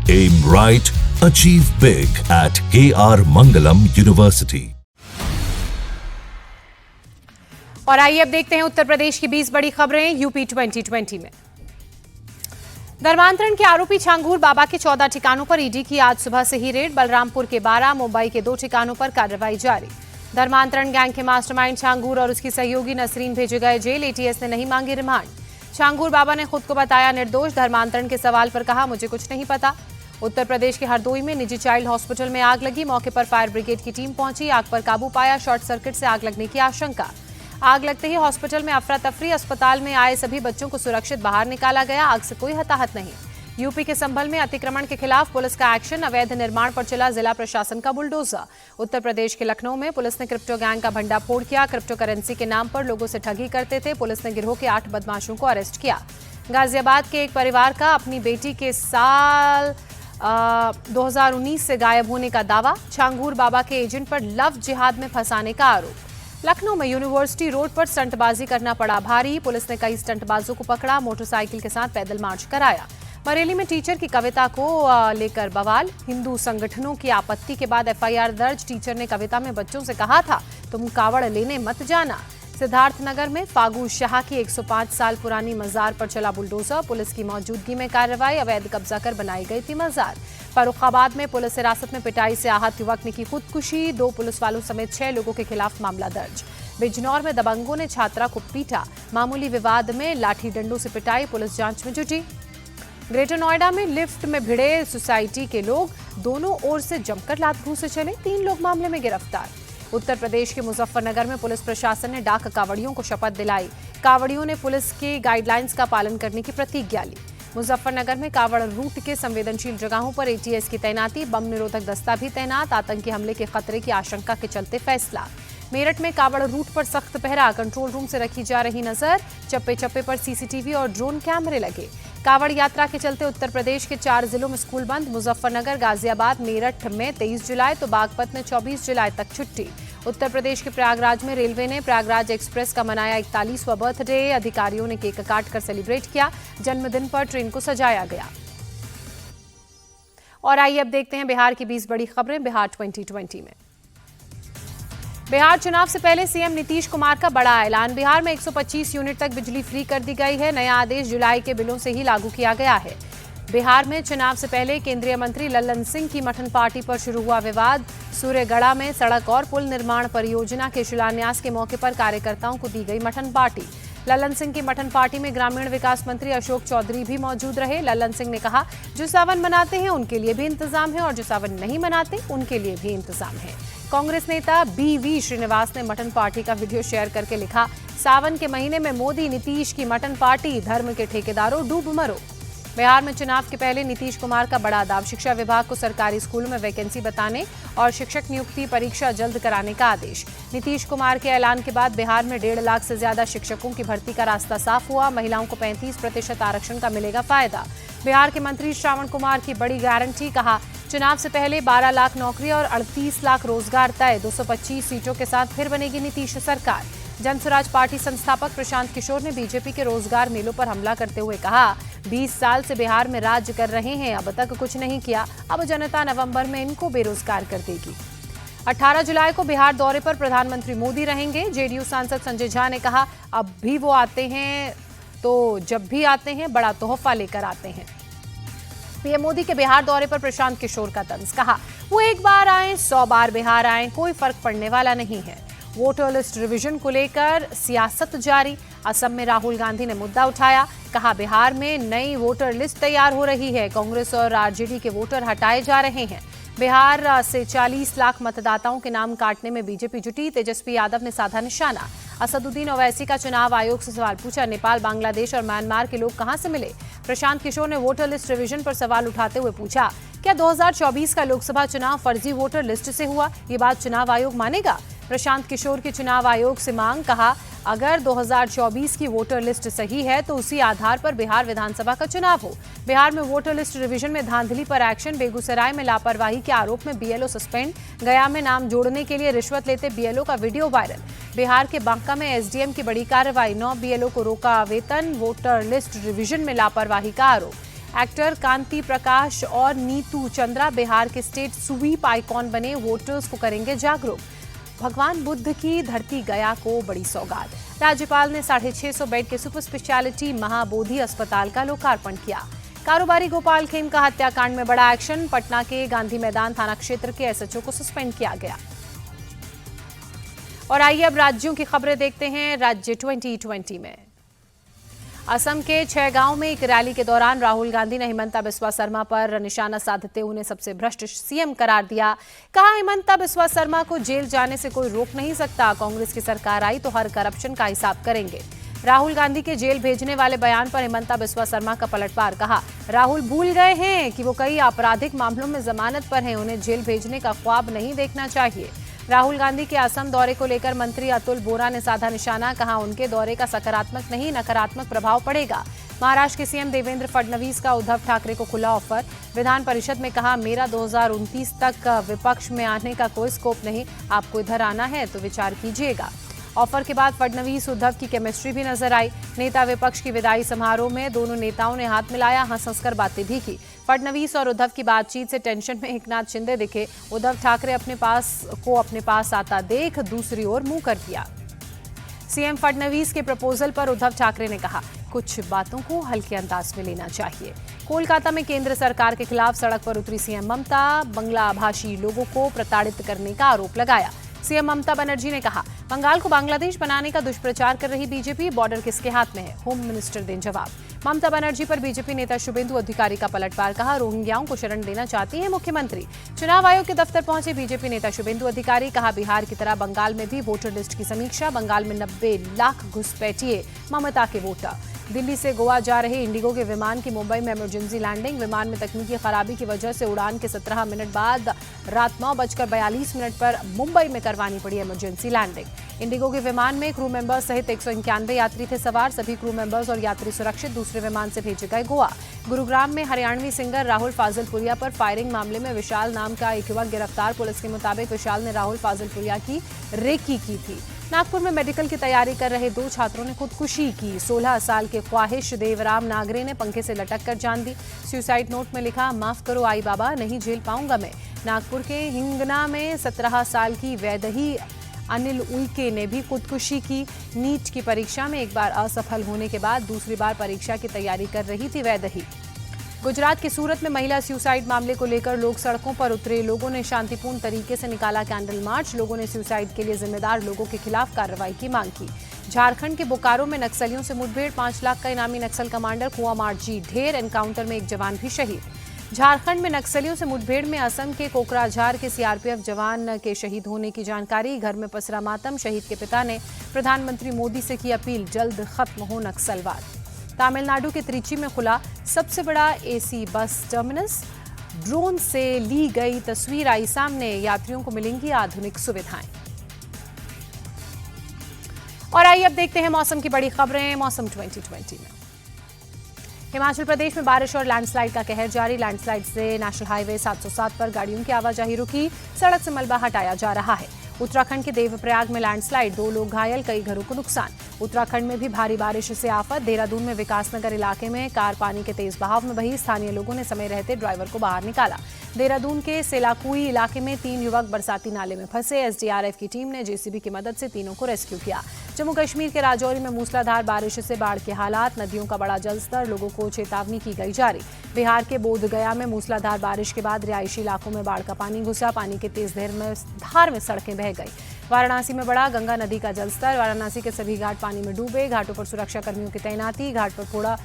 Aim right, achieve big at KR Mangalam University. और आइए अब देखते हैं उत्तर प्रदेश की 20 बड़ी खबरें यूपी 2020 में। धर्मांतरण के आरोपी छांगूर बाबा के 14 ठिकानों पर ईडी की आज सुबह से ही रेड। बलरामपुर के 12, मुंबई के 2 ठिकानों पर कार्रवाई जारी। धर्मांतरण गैंग के मास्टरमाइंड छांगूर और उसकी सहयोगी नसरीन भेजे गए जेल। एटीएस ने नहीं मांगी रिमांड। छांगूर बाबा ने खुद को बताया निर्दोष। धर्मांतरण के सवाल पर कहा, मुझे कुछ नहीं पता। उत्तर प्रदेश के हरदोई में निजी चाइल्ड हॉस्पिटल में आग लगी। मौके पर फायर ब्रिगेड की टीम पहुंची। आग पर काबू पाया। शॉर्ट सर्किट से आग लगने की आशंका। आग लगते ही हॉस्पिटल में अफरा तफरी। अस्पताल में आए सभी बच्चों को सुरक्षित बाहर निकाला गया। आग से कोई हताहत नहीं। यूपी के संभल में अतिक्रमण के खिलाफ पुलिस का एक्शन। अवैध निर्माण पर चला जिला प्रशासन का बुलडोजर। उत्तर प्रदेश के लखनऊ में पुलिस ने क्रिप्टो गैंग का भंडाफोड़ किया। क्रिप्टो करेंसी के नाम पर लोगों से ठगी करते थे। पुलिस ने गिरोह के 8 बदमाशों को अरेस्ट किया। गाजियाबाद के एक परिवार का अपनी बेटी के साल 2019 से गायब होने का दावा। छांगूर बाबा के एजेंट पर लव जिहाद में फंसाने का आरोप। लखनऊ में यूनिवर्सिटी रोड पर स्टंटबाजी करना पड़ा भारी। पुलिस ने कई स्टंटबाजों को पकड़ा। मोटरसाइकिल के साथ पैदल मार्च कराया। बरेली में टीचर की कविता को लेकर बवाल। हिंदू संगठनों की आपत्ति के बाद एफआईआर दर्ज। टीचर ने कविता में बच्चों से कहा था, तुम कावड़ लेने मत जाना। सिद्धार्थनगर में फागू शाह की 105 साल पुरानी मजार पर चला बुलडोजर। पुलिस की मौजूदगी में कार्रवाई। अवैध कब्जा कर बनाई गई थी मजार। फर्रुखाबाद में पुलिस हिरासत में पिटाई से आहत युवक ने की खुदकुशी। 2 पुलिस वालों समेत 6 लोगों के खिलाफ मामला दर्ज। बिजनौर में दबंगों ने छात्रा को पीटा। मामूली विवाद में लाठी डंडों से पिटाई। पुलिस जांच में जुटी। ग्रेटर नोएडा में लिफ्ट में भिड़े सोसाइटी के लोग। दोनों ओर से जमकर लात घूंसे चले। 3 लोग मामले में गिरफ्तार। उत्तर प्रदेश के मुजफ्फरनगर में पुलिस प्रशासन ने डाक कावड़ियों को शपथ दिलाई। कावड़ियों ने पुलिस के गाइडलाइंस का पालन करने की प्रतिज्ञा ली। मुजफ्फरनगर में कावड़ रूट के संवेदनशील जगहों पर एटीएस की तैनाती। बम निरोधक दस्ता भी तैनात। आतंकी हमले के खतरे की आशंका के चलते फैसला। मेरठ में कावड़ रूट पर सख्त पहरा। कंट्रोल रूम से रखी जा रही नजर। चप्पे चप्पे पर सीसीटीवी और ड्रोन कैमरे लगे। कावड़ यात्रा के चलते उत्तर प्रदेश के 4 जिलों में स्कूल बंद। मुजफ्फरनगर, गाजियाबाद, मेरठ में 23 जुलाई तो बागपत में 24 जुलाई तक छुट्टी। उत्तर प्रदेश के प्रयागराज में रेलवे ने प्रयागराज एक्सप्रेस का मनाया 41वां बर्थडे। अधिकारियों ने केक काटकर सेलिब्रेट किया। जन्मदिन पर ट्रेन को सजाया गया। और आइए अब देखते हैं बिहार की 20 बड़ी खबरें बिहार 2020 में। बिहार चुनाव से पहले सीएम नीतीश कुमार का बड़ा ऐलान। बिहार में 125 यूनिट तक बिजली फ्री कर दी गई है। नया आदेश जुलाई के बिलों से ही लागू किया गया है। बिहार में चुनाव से पहले केंद्रीय मंत्री लल्लन सिंह की मठन पार्टी पर शुरू हुआ विवाद। सूर्यगढ़ा में सड़क और पुल निर्माण परियोजना के शिलान्यास के मौके पर कार्यकर्ताओं को दी गई मठन पार्टी। लल्लन सिंह की मठन पार्टी में ग्रामीण विकास मंत्री अशोक चौधरी भी मौजूद रहे। लल्लन सिंह ने कहा, जो सावन मनाते हैं उनके लिए भी इंतजाम है और जो सावन नहीं मनाते उनके लिए भी इंतजाम है। कांग्रेस नेता बीवी श्रीनिवास ने मटन पार्टी का वीडियो शेयर करके लिखा, सावन के महीने में मोदी नीतीश की मटन पार्टी, धर्म के ठेकेदारों डूब मरो। बिहार में चुनाव के पहले नीतीश कुमार का बड़ा दाव। शिक्षा विभाग को सरकारी स्कूलों में वैकेंसी बताने और शिक्षक नियुक्ति परीक्षा जल्द कराने का आदेश। नीतीश कुमार के ऐलान के बाद बिहार में 1.5 लाख से ज्यादा शिक्षकों की भर्ती का रास्ता साफ हुआ। महिलाओं को 35% आरक्षण का मिलेगा फायदा। बिहार के मंत्री श्रावण कुमार की बड़ी गारंटी। कहा, चुनाव से पहले 12 लाख नौकरी और 38 लाख रोजगार तय। 225 सीटों के साथ फिर बनेगी नीतीश सरकार। जनसुराज पार्टी संस्थापक प्रशांत किशोर ने बीजेपी के रोजगार मेलों पर हमला करते हुए कहा, 20 साल से बिहार में राज्य कर रहे हैं, अब तक कुछ नहीं किया, अब जनता नवंबर में इनको बेरोजगार कर देगी। 18 जुलाई को बिहार दौरे पर प्रधानमंत्री मोदी रहेंगे। जेडीयू सांसद संजय झा ने कहा, अब भी वो आते हैं तो जब भी आते हैं बड़ा तोहफा लेकर आते हैं। पीएम मोदी के बिहार दौरे पर प्रशांत किशोर का तंज। कहा, वो एक बार आए 100 बार बिहार आए, कोई फर्क पड़ने वाला नहीं है। वोटर लिस्ट रिवीजन को लेकर सियासत जारी। असम में राहुल गांधी ने मुद्दा उठाया। कहा, बिहार में नई वोटर लिस्ट तैयार हो रही है, कांग्रेस और आरजेडी के वोटर हटाए जा रहे हैं। बिहार से 40 लाख मतदाताओं के नाम काटने में बीजेपी जुटी। तेजस्वी यादव ने साधा निशाना। असदुद्दीन ओवैसी का चुनाव आयोग से सवाल पूछा। नेपाल, बांग्लादेश और म्यांमार के लोग कहां से मिले? प्रशांत किशोर ने वोटर लिस्ट रिवीजन पर सवाल उठाते हुए पूछा, क्या 2024 का लोकसभा चुनाव फर्जी वोटर लिस्ट से हुआ? ये बात चुनाव आयोग मानेगा? प्रशांत किशोर की चुनाव आयोग से मांग। कहा, अगर 2024 की वोटर लिस्ट सही है तो उसी आधार पर बिहार विधानसभा का चुनाव हो। बिहार में वोटर लिस्ट रिवीजन में धांधली पर एक्शन। बेगूसराय में लापरवाही के आरोप में बीएलओ सस्पेंड। गया में नाम जोड़ने के लिए रिश्वत लेते बीएलओ का वीडियो वायरल। बिहार के बांका में एसडीएम की बड़ी कार्रवाई। 9 बीएलओ को रोका वेतन। वोटर लिस्ट रिवीजन में लापरवाही का आरोप। एक्टर कांति प्रकाश और नीतू चंद्रा बिहार के स्टेट स्वीप आइकॉन बने, वोटर्स को करेंगे जागरूक। भगवान बुद्ध की धरती गया को बड़ी सौगात। राज्यपाल ने 650 बेड के सुपर स्पेशलिटी महाबोधि अस्पताल का लोकार्पण किया। कारोबारी गोपाल खेम का हत्याकांड में बड़ा एक्शन, पटना के गांधी मैदान थाना क्षेत्र के एसएचओ को सस्पेंड किया गया। और आइए अब राज्यों की खबरें देखते हैं। राज्य 2020 में असम के 6 गांव में एक रैली के दौरान राहुल गांधी ने हिमंता बिस्वा शर्मा पर निशाना साधते उन्हें सबसे भ्रष्ट सीएम करार दिया। कहा, हिमंता बिस्वा शर्मा को जेल जाने से कोई रोक नहीं सकता। कांग्रेस की सरकार आई तो हर करप्शन का हिसाब करेंगे। राहुल गांधी के जेल भेजने वाले बयान पर हिमंता बिस्वा शर्मा का पलटवार। कहा, राहुल भूल गए हैं कि वो कई आपराधिक मामलों में जमानत पर हैं, उन्हें जेल भेजने का ख्वाब नहीं देखना चाहिए। राहुल गांधी के असम दौरे को लेकर मंत्री अतुल बोरा ने साधा निशाना। कहा, उनके दौरे का सकारात्मक नहीं नकारात्मक प्रभाव पड़ेगा। महाराष्ट्र के सीएम देवेंद्र फडणवीस का उद्धव ठाकरे को खुला ऑफर। विधान परिषद में कहा, मेरा 2029 तक विपक्ष में आने का कोई स्कोप नहीं, आपको इधर आना है तो विचार कीजिएगा। ऑफर के बाद फडणवीस उद्धव की केमिस्ट्री भी नजर आई। नेता विपक्ष की विदाई समारोह में दोनों नेताओं ने हाथ मिलाया, हंस-हंसकर बातें भी की। फडणवीस और उद्धव की बातचीत से टेंशन में एकनाथ शिंदे दिखे। उद्धव ठाकरे अपने पास आता देख दूसरी ओर मुंह कर दिया। सीएम फडणवीस के प्रपोजल पर उद्धव ठाकरे ने कहा, कुछ बातों को हल्के अंदाज में लेना चाहिए। कोलकाता में केंद्र सरकार के खिलाफ सड़क पर उतरी सीएम ममता। बंगला भाषी लोगों को प्रताड़ित करने का आरोप लगाया। सीएम ममता बनर्जी ने कहा, बंगाल को बांग्लादेश बनाने का दुष्प्रचार कर रही बीजेपी, बॉर्डर किसके हाथ में है, होम मिनिस्टर दें जवाब। ममता बनर्जी पर बीजेपी नेता शुभेंदु अधिकारी का पलटवार। कहा, रोहिंग्याओं को शरण देना चाहती है मुख्यमंत्री। चुनाव आयोग के दफ्तर पहुंचे बीजेपी नेता शुभेंदु अधिकारी। कहा, बिहार की तरह बंगाल में भी वोटर लिस्ट की समीक्षा। बंगाल में 90 लाख घुसपैठिए ममता के वोटर। दिल्ली से गोवा जा रहे इंडिगो के विमान की मुंबई में इमरजेंसी लैंडिंग। विमान में तकनीकी खराबी की वजह से उड़ान के 17 मिनट बाद रात 9:42 पर मुंबई में करवानी पड़ी इमरजेंसी लैंडिंग। इंडिगो के विमान में क्रू मेंबर्स सहित 191 यात्री थे सवार। सभी क्रू मेंबर्स और यात्री सुरक्षित दूसरे विमान से भेजे गए गोवा। गुरुग्राम में हरियाणवी सिंगर राहुल फाजलपुरिया पर फायरिंग मामले में विशाल नाम का एक युवक गिरफ्तार। पुलिस के मुताबिक विशाल ने राहुल फाजलपुरिया की रेकी की थी। नागपुर में मेडिकल की तैयारी कर रहे 2 छात्रों ने खुदकुशी की। 16 साल के ख्वाहिश देवराम नागरे ने पंखे से लटक कर जान दी। सुसाइड नोट में लिखा, माफ करो आई बाबा, नहीं झेल पाऊंगा मैं। नागपुर के हिंगना में 17 साल की वैदही अनिल उइके ने भी खुदकुशी की। नीट की परीक्षा में एक बार असफल होने के बाद दूसरी बार परीक्षा की तैयारी कर रही थी वैदही। गुजरात के सूरत में महिला सुसाइड मामले को लेकर लोग सड़कों पर उतरे। लोगों ने शांतिपूर्ण तरीके से निकाला कैंडल मार्च। लोगों ने सुसाइड के लिए जिम्मेदार लोगों के खिलाफ कार्रवाई की मांग की। झारखंड के बोकारो में नक्सलियों से मुठभेड़। 5 लाख का इनामी नक्सल कमांडर कुंवर मार्जी ढेर। एनकाउंटर में एक जवान भी शहीद। झारखंड में नक्सलियों से मुठभेड़ में असम के कोकराझार के सीआरपीएफ जवान के शहीद होने की जानकारी। घर में पसरा मातम। शहीद के पिता ने प्रधानमंत्री मोदी से की अपील, जल्द खत्म हो नक्सलवाद। तमिलनाडु के त्रिची में खुला सबसे बड़ा एसी बस टर्मिनस। ड्रोन से ली गई तस्वीर आई सामने। यात्रियों को मिलेंगी आधुनिक सुविधाएं। और आइए अब देखते हैं मौसम की बड़ी खबरें। मौसम 2020 में हिमाचल प्रदेश में बारिश और लैंडस्लाइड का कहर जारी। लैंडस्लाइड से नेशनल हाईवे 707 पर गाड़ियों की आवाजाही रुकी। सड़क से मलबा हटाया जा रहा है। उत्तराखंड के देवप्रयाग में लैंडस्लाइड, 2 लोग घायल, कई घरों को नुकसान। उत्तराखंड में भी भारी बारिश से आफत। देहरादून में विकासनगर इलाके में कार पानी के तेज बहाव में बही। स्थानीय लोगों ने समय रहते ड्राइवर को बाहर निकाला। देहरादून के सेलाकुई इलाके में 3 युवक बरसाती नाले में फंसे। एसडीआरएफ की टीम ने जेसीबी की मदद से तीनों को रेस्क्यू किया। जम्मू कश्मीर के राजौरी में मूसलाधार बारिश से बाढ़ के हालात। नदियों का बड़ा जलस्तर, लोगों को चेतावनी की गई जारी। बिहार के बोधगया में मूसलाधार बारिश के बाद रिहायशी इलाकों में बाढ़ का पानी घुसा। पानी के तेज धार में सड़कें बह गई। वाराणसी में बढ़ा गंगा नदी का जलस्तर। वाराणसी के सभी घाट पानी में डूबे। घाटों पर सुरक्षा कर्मियों की तैनाती। घाट पर थोड़ा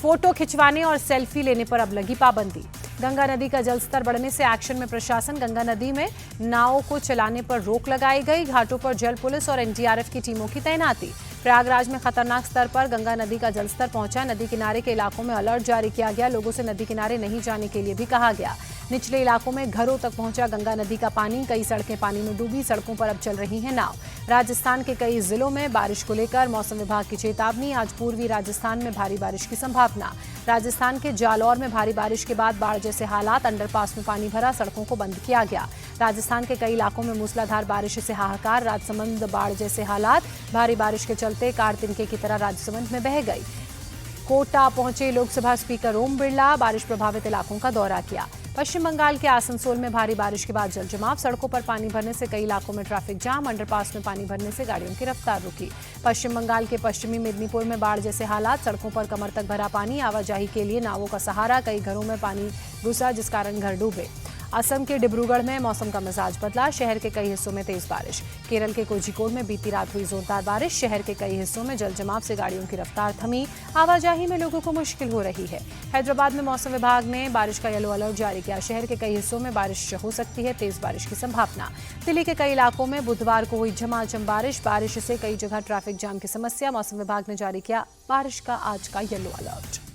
फोटो खिंचवाने और सेल्फी लेने पर अब लगी पाबंदी। गंगा नदी का जलस्तर बढ़ने से एक्शन में प्रशासन। गंगा नदी में नावों को चलाने पर रोक लगाई गई। घाटों पर जल पुलिस और एनडीआरएफ की टीमों की तैनाती। प्रयागराज में खतरनाक स्तर पर गंगा नदी का जलस्तर पहुंचा। नदी किनारे के इलाकों में अलर्ट जारी किया गया। लोगों से नदी किनारे नहीं जाने के लिए भी कहा गया। निचले इलाकों में घरों तक पहुंचा गंगा नदी का पानी। कई सड़कें पानी में डूबी। सड़कों पर अब चल रही हैं नाव। राजस्थान के कई जिलों में बारिश को लेकर मौसम विभाग की चेतावनी। आज पूर्वी राजस्थान में भारी बारिश की संभावना। राजस्थान के जालौर में भारी बारिश के बाद बाढ़ जैसे हालात। अंडरपास में पानी भरा। सड़कों को बंद किया गया। राजस्थान के कई इलाकों में मूसलाधार बारिश से हाहाकार। राजसमंद बाढ़ जैसे हालात। भारी बारिश के चलते कार तिनके की तरह राजसमंद में बह गई। कोटा पहुंचे लोकसभा स्पीकर ओम बिरला, बारिश प्रभावित इलाकों का दौरा किया। पश्चिम बंगाल के आसनसोल में भारी बारिश के बाद जलजमाव, सड़कों पर पानी भरने से कई इलाकों में ट्रैफिक जाम, अंडरपास में पानी भरने से गाड़ियों की रफ्तार रुकी। पश्चिम बंगाल के पश्चिमी मेदिनीपुर में बाढ़ जैसे हालात, सड़कों पर कमर तक भरा पानी, आवाजाही के लिए नावों का सहारा, कई घरों में पानी घुसा जिस कारण घर डूबे। असम के डिब्रूगढ़ में मौसम का मिजाज बदला, शहर के कई हिस्सों में तेज बारिश। केरल के कोझिकोड में बीती रात हुई जोरदार बारिश, शहर के कई हिस्सों में जलजमाव से गाड़ियों की रफ्तार थमी, आवाजाही में लोगों को मुश्किल हो रही है। हैदराबाद में मौसम विभाग ने बारिश का येलो अलर्ट जारी किया, शहर के कई हिस्सों में बारिश हो सकती है, तेज बारिश की संभावना। दिल्ली के कई इलाकों में बुधवार को हुई झमाझम बारिश से कई जगह ट्रैफिक जाम की समस्या, मौसम विभाग ने जारी किया बारिश का आज का येलो अलर्ट।